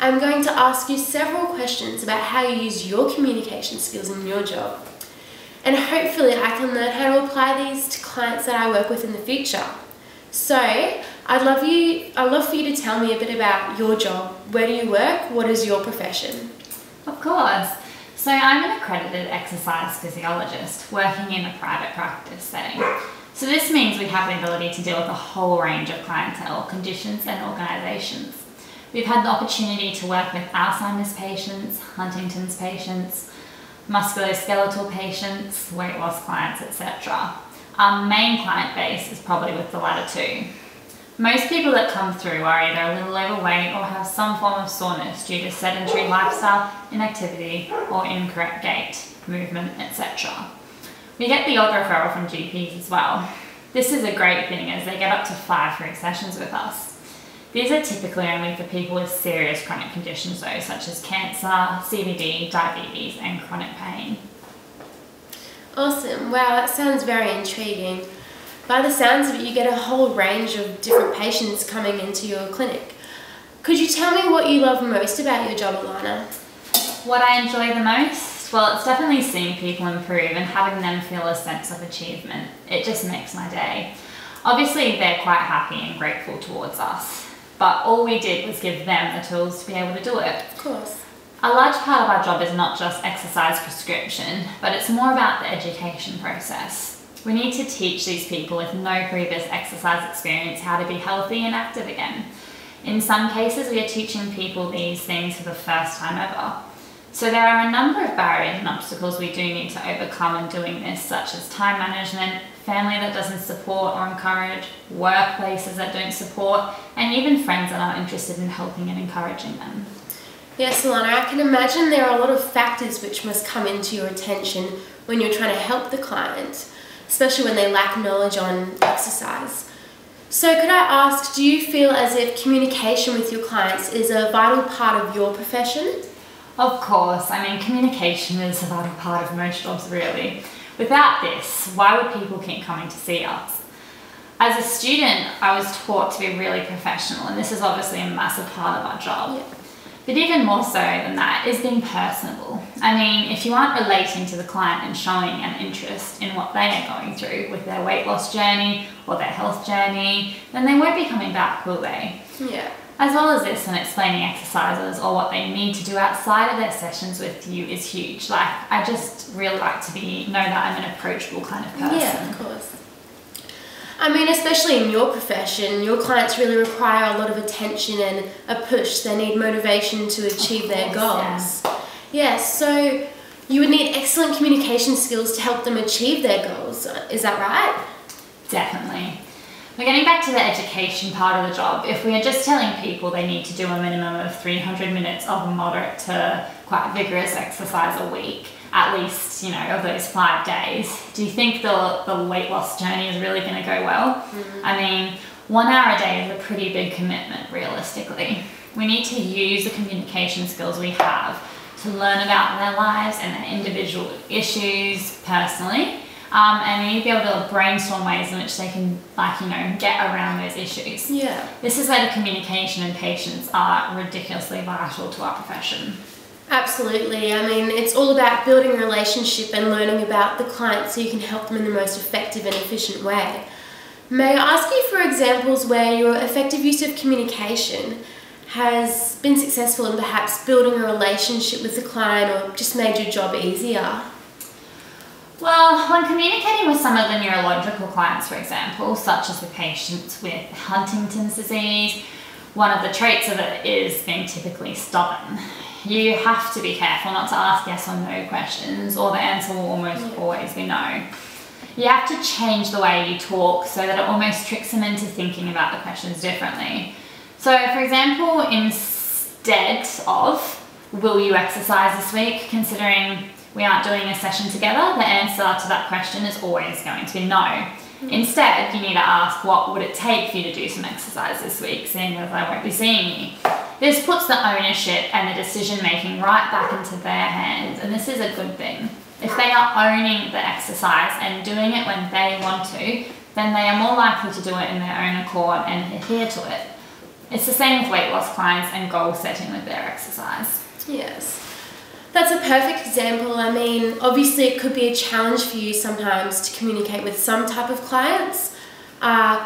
I'm going to ask you several questions about how you use your communication skills in your job. And hopefully I can learn how to apply these to clients that I work with in the future. So, I'd love for you to tell me a bit about your job. Where do you work? What is your profession? Of course. So I'm an accredited exercise physiologist working in a private practice setting. So this means we have the ability to deal with a whole range of clientele, conditions and organisations. We've had the opportunity to work with Alzheimer's patients, Huntington's patients, musculoskeletal patients, weight loss clients, etc. Our main client base is probably with the latter two. Most people that come through are either a little overweight or have some form of soreness due to sedentary lifestyle, inactivity or incorrect gait, movement, etc. We get the odd referral from GPs as well. This is a great thing as they get up to 5 free sessions with us. These are typically only for people with serious chronic conditions though, such as cancer, CVD, diabetes and chronic pain. Awesome. Wow, that sounds very intriguing. By the sounds of it, you get a whole range of different patients coming into your clinic. Could you tell me what you love most about your job, Alana? What I enjoy the most? Well, it's definitely seeing people improve and having them feel a sense of achievement. It just makes my day. Obviously, they're quite happy and grateful towards us, but all we did was give them the tools to be able to do it. Of course. A large part of our job is not just exercise prescription, but it's more about the education process. We need to teach these people with no previous exercise experience how to be healthy and active again. In some cases, we are teaching people these things for the first time ever. So there are a number of barriers and obstacles we do need to overcome in doing this, such as time management, family that doesn't support or encourage, workplaces that don't support, and even friends that aren't interested in helping and encouraging them. Yes, Alana, I can imagine there are a lot of factors which must come into your attention when you're trying to help the client, especially when they lack knowledge on exercise. So could I ask, do you feel as if communication with your clients is a vital part of your profession? Of course, I mean communication is a vital part of most jobs really. Without this, why would people keep coming to see us? As a student, I was taught to be really professional, and this is obviously a massive part of our job. Yeah. But even more so than that is being personable. I mean, if you aren't relating to the client and showing an interest in what they are going through with their weight loss journey or their health journey, then they won't be coming back, will they? Yeah. As well as this, and explaining exercises or what they need to do outside of their sessions with you is huge. Like, I just really like to know that I'm an approachable kind of person. Yeah, of course. I mean, especially in your profession, your clients really require a lot of attention and a push. They need motivation to achieve their goals. Yeah, so you would need excellent communication skills to help them achieve their goals. Is that right? Definitely. We're getting back to the education part of the job. If we are just telling people they need to do a minimum of 300 minutes of moderate to quite vigorous exercise a week, at least, of those 5 days, do you think the weight loss journey is really going to go well? Mm-hmm. I mean, 1 hour a day is a pretty big commitment, realistically. We need to use the communication skills we have to learn about their lives and their individual issues personally. And we need to be able to brainstorm ways in which they can, get around those issues. Yeah. This is where the communication and patience are ridiculously vital to our profession. Absolutely. I mean, it's all about building a relationship and learning about the client so you can help them in the most effective and efficient way. May I ask you for examples where your effective use of communication has been successful in perhaps building a relationship with the client or just made your job easier? Well, when communicating with some of the neurological clients, for example, such as with patients with Huntington's disease, one of the traits of it is being typically stubborn. You have to be careful not to ask yes or no questions, or the answer will almost always be no. You have to change the way you talk so that it almost tricks them into thinking about the questions differently. So, for example, instead of, will you exercise this week, considering we aren't doing a session together, the answer to that question is always going to be no. Instead, you need to ask, what would it take for you to do some exercise this week, seeing as I won't be seeing you? This puts the ownership and the decision making right back into their hands, and this is a good thing. If they are owning the exercise and doing it when they want to, then they are more likely to do it in their own accord and adhere to it. It's the same with weight loss clients and goal setting with their exercise. Yes. That's a perfect example. I mean, obviously it could be a challenge for you sometimes to communicate with some type of clients.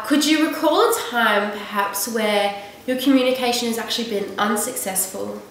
Could you recall a time perhaps where your communication has actually been unsuccessful?